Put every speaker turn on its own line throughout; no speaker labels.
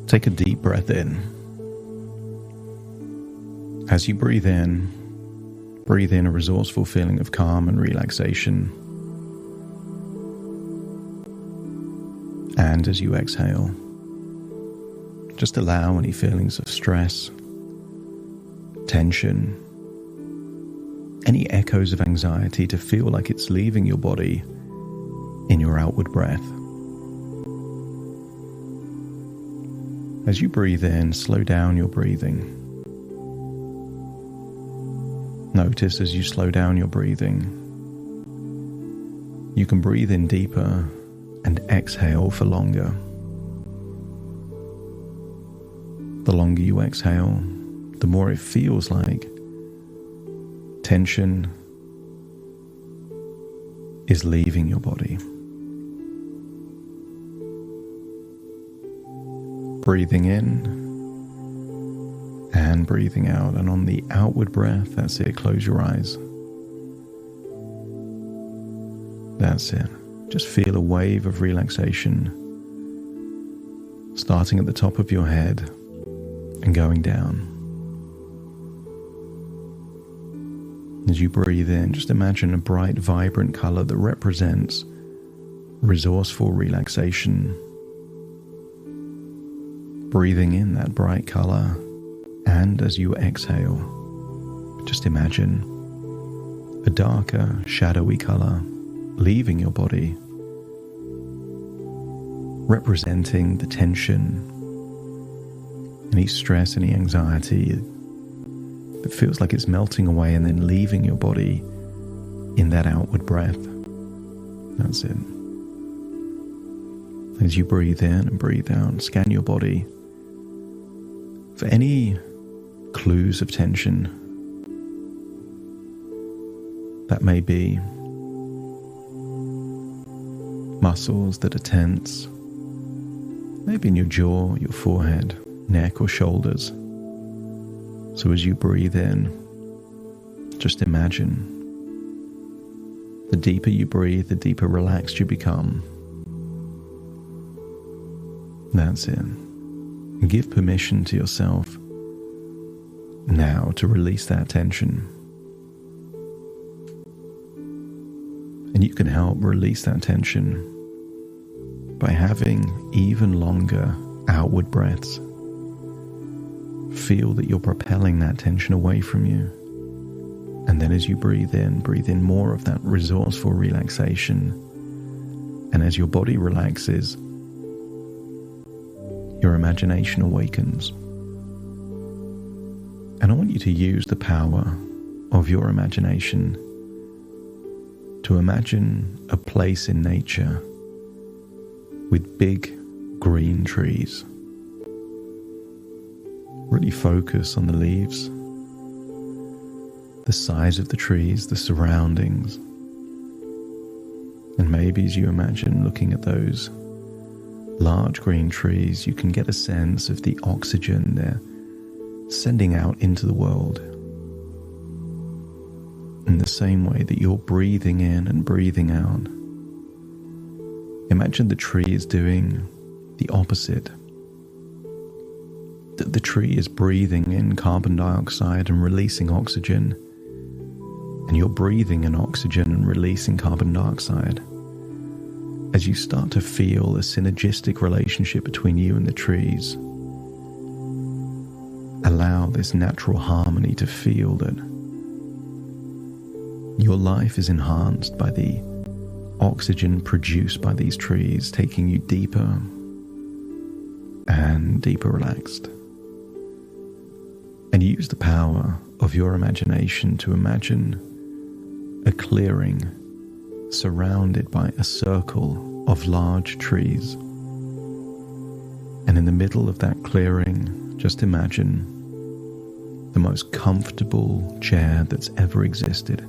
Take a deep breath in. As you breathe in a resourceful feeling of calm and relaxation. And as you exhale, just allow any feelings of stress, tension, any echoes of anxiety to feel like it's leaving your body in your outward breath. As you breathe in, slow down your breathing. Notice as you slow down your breathing, you can breathe in deeper and exhale for longer. The longer you exhale, the more it feels like tension is leaving your body. Breathing in and breathing out, and on the outward breath, that's it, close your eyes. That's it. Just feel a wave of relaxation starting at the top of your head and going down. As you breathe in, just imagine a bright, vibrant color that represents resourceful relaxation. Breathing in that bright color, and as you exhale, just imagine a darker, shadowy color leaving your body, representing the tension, any stress, any anxiety that feels like it's melting away and then leaving your body in that outward breath. That's it. As you breathe in and breathe out, scan your body for any clues of tension that may be muscles that are tense, maybe in your jaw, your forehead, neck or shoulders. So as you breathe in, just imagine the deeper you breathe, the deeper relaxed you become. That's it. And give permission to yourself now to release that tension. And you can help release that tension by having even longer outward breaths. Feel that you're propelling that tension away from you. And then as you breathe in more of that resourceful relaxation. And as your body relaxes, your imagination awakens. And I want you to use the power of your imagination to imagine a place in nature with big green trees. Really focus on the leaves, the size of the trees, the surroundings. And maybe as you imagine looking at those large green trees, you can get a sense of the oxygen they're sending out into the world. In the same way that you're breathing in and breathing out, imagine the tree is doing the opposite. That the tree is breathing in carbon dioxide and releasing oxygen, and you're breathing in oxygen and releasing carbon dioxide. As you start to feel a synergistic relationship between you and the trees, allow this natural harmony to feel that your life is enhanced by the oxygen produced by these trees, taking you deeper and deeper relaxed. And use the power of your imagination to imagine a clearing surrounded by a circle of large trees. And in the middle of that clearing, just imagine the most comfortable chair that's ever existed.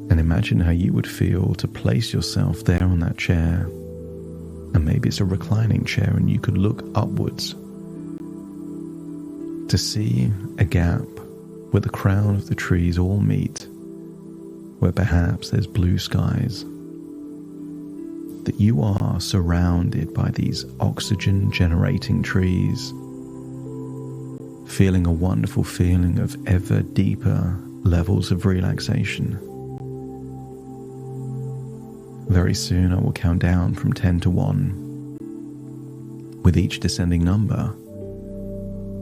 And imagine how you would feel to place yourself there on that chair. And maybe it's a reclining chair and you could look upwards to see a gap where the crown of the trees all meet, where perhaps there's blue skies. that you are surrounded by these oxygen-generating trees, feeling a wonderful feeling of ever deeper levels of relaxation. Very soon I will count down from 10 to 1. With each descending number,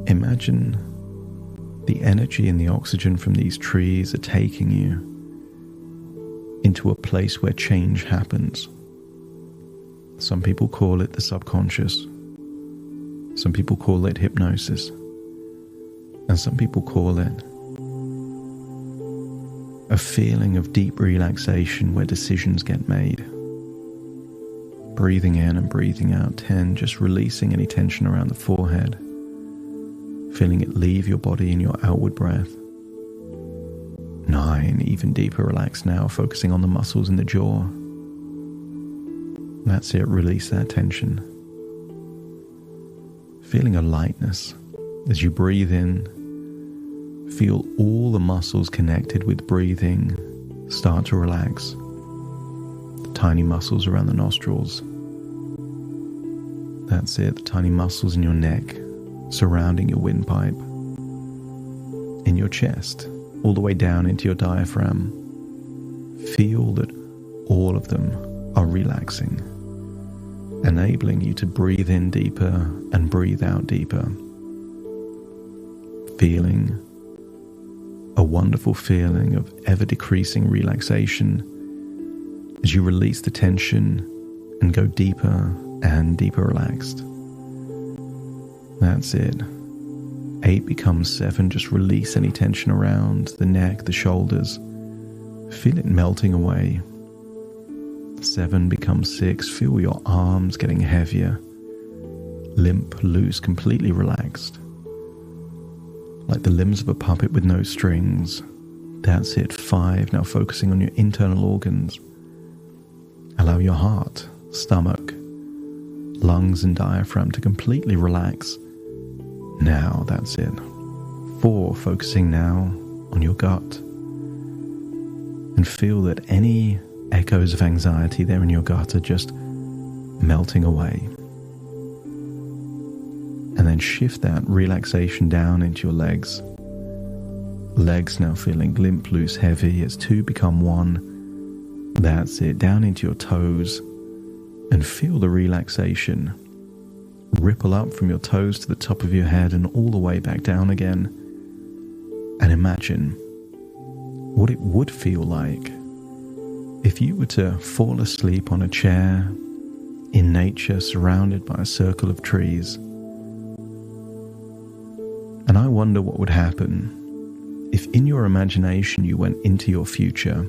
imagine the energy and the oxygen from these trees are taking you into a place where change happens. Some people call it the subconscious. Some people call it hypnosis. And some people call it a feeling of deep relaxation where decisions get made. Breathing in and breathing out. 10, just releasing any tension around the forehead. Feeling it leave your body in your outward breath. 9, even deeper relaxed now, focusing on the muscles in the jaw. That's it, release that tension. Feeling a lightness as you breathe in. Feel all the muscles connected with breathing start to relax. The tiny muscles around the nostrils. That's it, the tiny muscles in your neck surrounding your windpipe. In your chest, all the way down into your diaphragm. Feel that all of them are relaxing, enabling you to breathe in deeper and breathe out deeper. Feeling a wonderful feeling of ever-decreasing relaxation as you release the tension and go deeper and deeper relaxed. That's it. 8 becomes 7. Just release any tension around the neck, the shoulders. Feel it melting away. 7 becomes 6. Feel your arms getting heavier. Limp, loose, completely relaxed. Like the limbs of a puppet with no strings. That's it. 5. Now focusing on your internal organs. Allow your heart, stomach, lungs and diaphragm to completely relax. Now, that's it. 4, focusing now on your gut. And feel that any echoes of anxiety there in your gut are just melting away. And then shift that relaxation down into your legs. Legs now feeling limp, loose, heavy as 2 become 1. That's it. Down into your toes. And feel the relaxation ripple up from your toes to the top of your head and all the way back down again. And imagine what it would feel like if you were to fall asleep on a chair in nature surrounded by a circle of trees. And I wonder what would happen if in your imagination you went into your future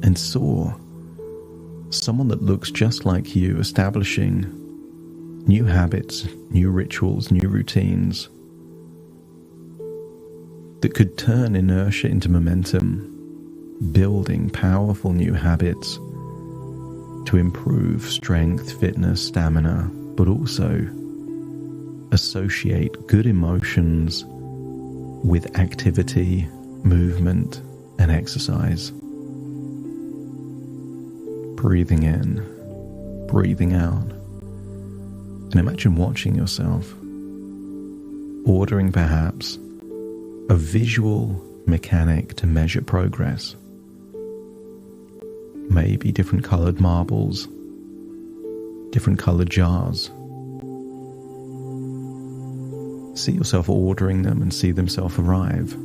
and saw someone that looks just like you establishing new habits, new rituals, new routines that could turn inertia into momentum, building powerful new habits to improve strength, fitness, stamina, but also associate good emotions with activity, movement, and exercise. Breathing in, breathing out. And imagine watching yourself, ordering perhaps a visual mechanic to measure progress. Maybe different colored marbles, different colored jars. See yourself ordering them and see them self-arrive.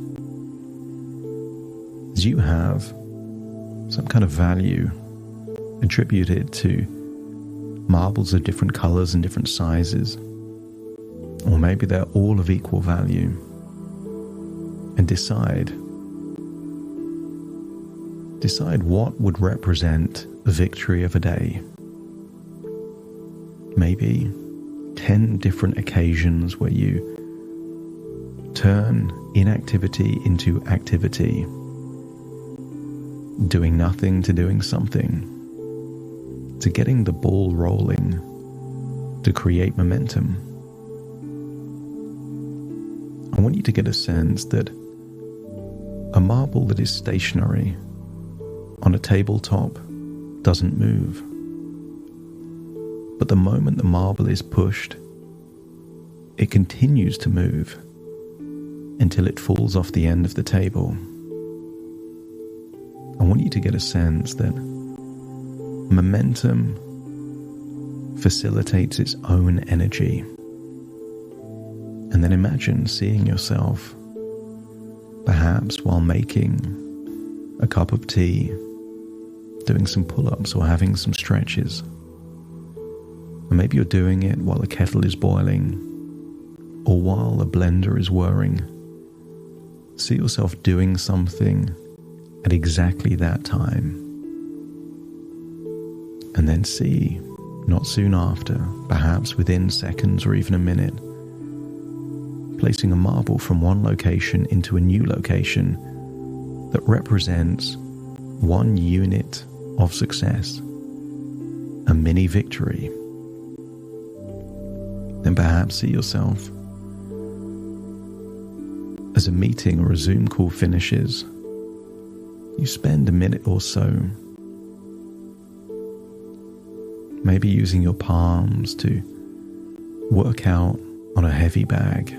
As you have some kind of value attributed to marbles of different colors and different sizes, or maybe they're all of equal value, and decide what would represent the victory of a day. Maybe 10 different occasions where you turn inactivity into activity, doing nothing to doing something, to getting the ball rolling, to create momentum. I want you to get a sense that a marble that is stationary on a tabletop doesn't move. But the moment the marble is pushed, it continues to move until it falls off the end of the table. I want you to get a sense that momentum facilitates its own energy. And then imagine seeing yourself, perhaps while making a cup of tea, doing some pull-ups or having some stretches. And maybe you're doing it while a kettle is boiling or while a blender is whirring. See yourself doing something at exactly that time. And then see, not soon after, perhaps within seconds or even a minute, placing a marble from one location into a new location that represents one unit of success, a mini victory. Then perhaps see yourself as a meeting or a Zoom call finishes, you spend a minute or so maybe using your palms to work out on a heavy bag.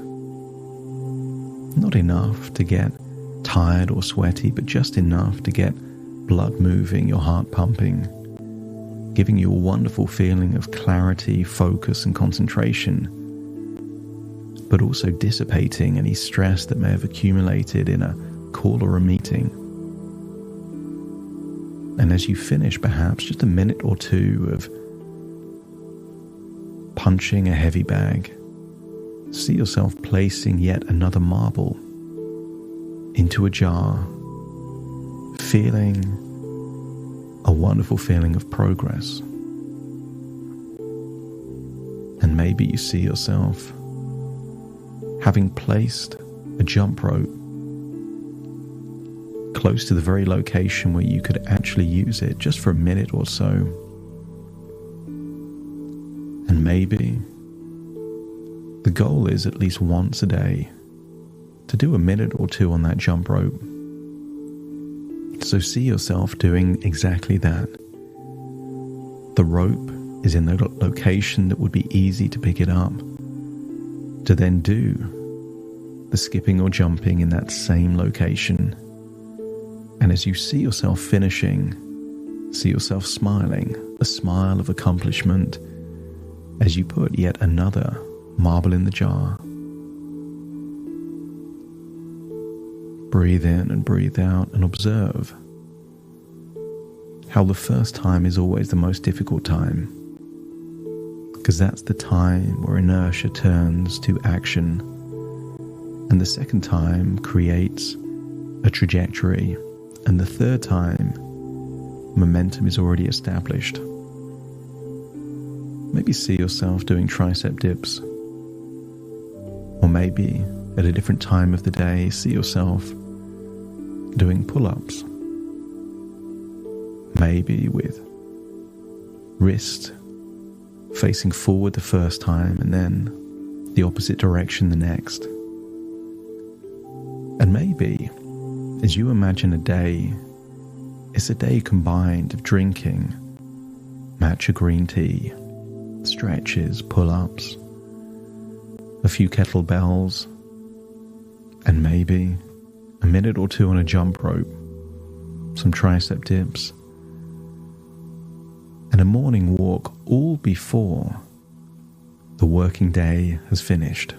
Not enough to get tired or sweaty, but just enough to get blood moving, your heart pumping, giving you a wonderful feeling of clarity, focus, and concentration, but also dissipating any stress that may have accumulated in a call or a meeting. And as you finish, perhaps just a minute or two of punching a heavy bag, see yourself placing yet another marble into a jar, feeling a wonderful feeling of progress. And maybe you see yourself having placed a jump rope close to the very location where you could actually use it just for a minute or so. And maybe the goal is at least once a day to do a minute or two on that jump rope. So see yourself doing exactly that. The rope is in the location that would be easy to pick it up, to then do the skipping or jumping in that same location. And as you see yourself finishing, see yourself smiling, a smile of accomplishment, as you put yet another marble in the jar. Breathe in and breathe out and observe how the first time is always the most difficult time, because that's the time where inertia turns to action, and the second time creates a trajectory, and the third time momentum is already established. Maybe see yourself doing tricep dips, or maybe at a different time of the day see yourself doing pull-ups, maybe with wrist facing forward the first time and then the opposite direction the next. And maybe as you imagine a day, it's a day combined of drinking matcha green tea, stretches, pull-ups, a few kettlebells, and maybe a minute or two on a jump rope, some tricep dips, and a morning walk, all before the working day has finished.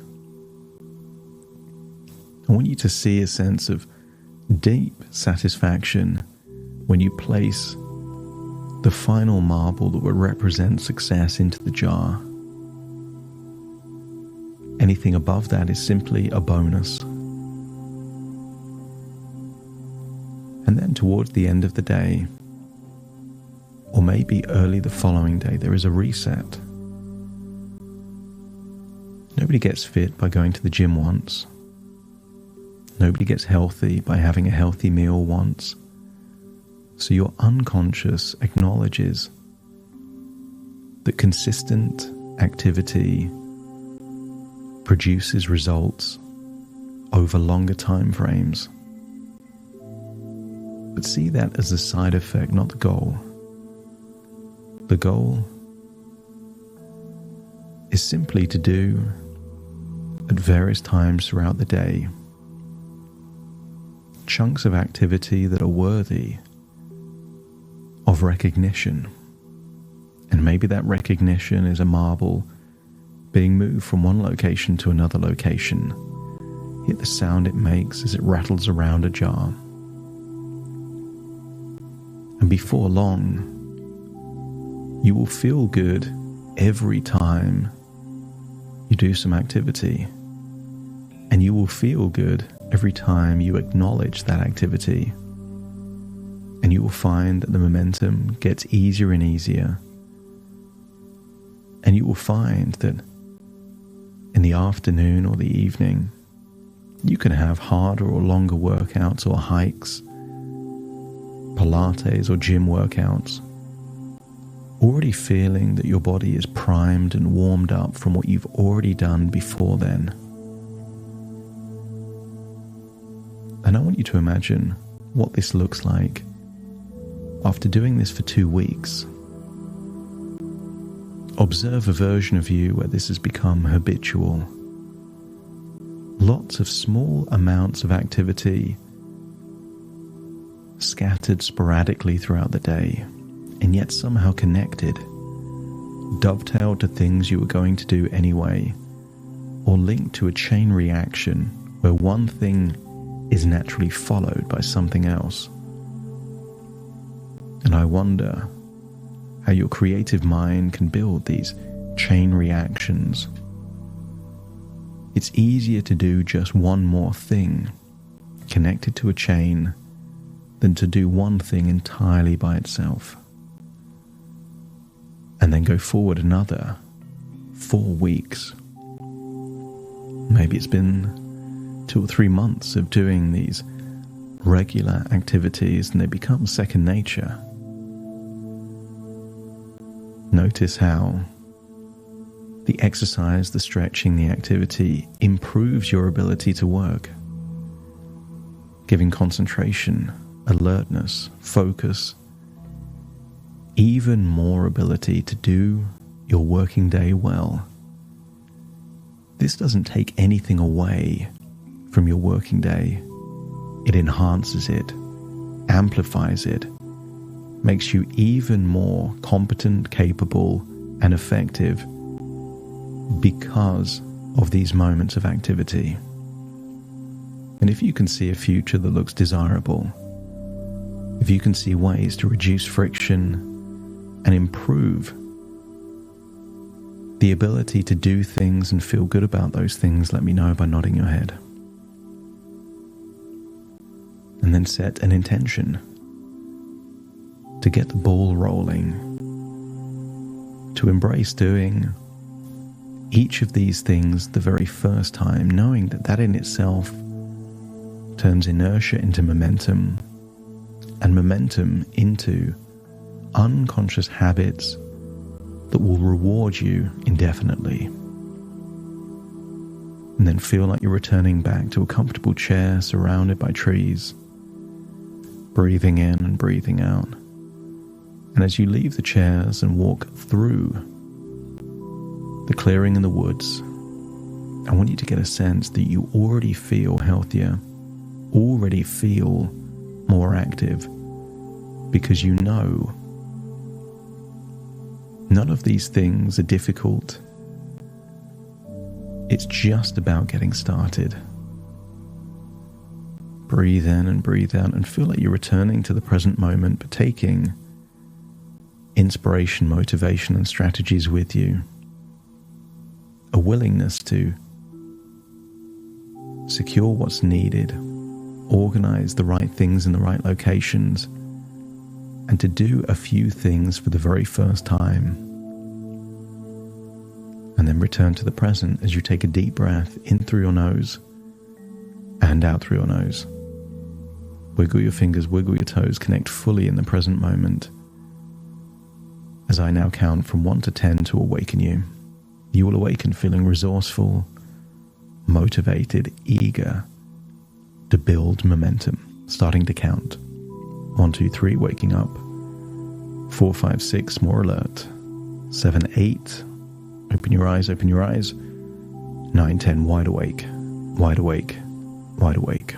I want you to see a sense of deep satisfaction when you place the final marble that would represent success into the jar. Anything above that is simply a bonus. And then towards the end of the day, or maybe early the following day, there is a reset. Nobody gets fit by going to the gym once. Nobody gets healthy by having a healthy meal once. So your unconscious acknowledges that consistent activity produces results over longer time frames. But see that as a side effect, not the goal. The goal is simply to do at various times throughout the day chunks of activity that are worthy of recognition. And maybe that recognition is a marble being moved from one location to another location. Hear the sound it makes as it rattles around a jar. And before long, you will feel good every time you do some activity. And you will feel good every time you acknowledge that activity. And you will find that the momentum gets easier and easier. And you will find that in the afternoon or the evening, you can have harder or longer workouts or hikes, Pilates or gym workouts, already feeling that your body is primed and warmed up from what you've already done before then. And I want you to imagine what this looks like after doing this for 2 weeks. Observe a version of you where this has become habitual. Lots of small amounts of activity scattered sporadically throughout the day, and yet somehow connected, dovetailed to things you were going to do anyway, or linked to a chain reaction where one thing is naturally followed by something else. And I wonder how your creative mind can build these chain reactions. It's easier to do just one more thing connected to a chain than to do one thing entirely by itself. And then go forward another 4 weeks. Maybe it's been 2 or 3 months of doing these regular activities and they become second nature. Notice how the exercise, the stretching, the activity improves your ability to work, giving concentration, alertness, focus, even more ability to do your working day well. This doesn't take anything away from your working day. It enhances it, amplifies it, makes you even more competent, capable, and effective because of these moments of activity. And if you can see a future that looks desirable, if you can see ways to reduce friction and improve the ability to do things and feel good about those things, let me know by nodding your head. And then set an intention to get the ball rolling, to embrace doing each of these things the very first time, knowing that that in itself turns inertia into momentum, and momentum into unconscious habits that will reward you indefinitely. And then feel like you're returning back to a comfortable chair surrounded by trees, breathing in and breathing out. And as you leave the chairs and walk through the clearing in the woods, I want you to get a sense that you already feel healthier, already feel more active, because you know none of these things are difficult. It's just about getting started. Breathe in and breathe out and feel like you're returning to the present moment, but taking inspiration, motivation, and strategies with you. A willingness to secure what's needed, organize the right things in the right locations, and to do a few things for the very first time. And then return to the present as you take a deep breath in through your nose and out through your nose. Wiggle your fingers, wiggle your toes, connect fully in the present moment. As I now count from 1 to 10 to awaken you, you will awaken feeling resourceful, motivated, eager to build momentum. Starting to count. 1, 2, 3, waking up, 4, 5, 6, more alert. 7, 8, open your eyes, open your eyes. 9, 10, wide awake, wide awake, wide awake.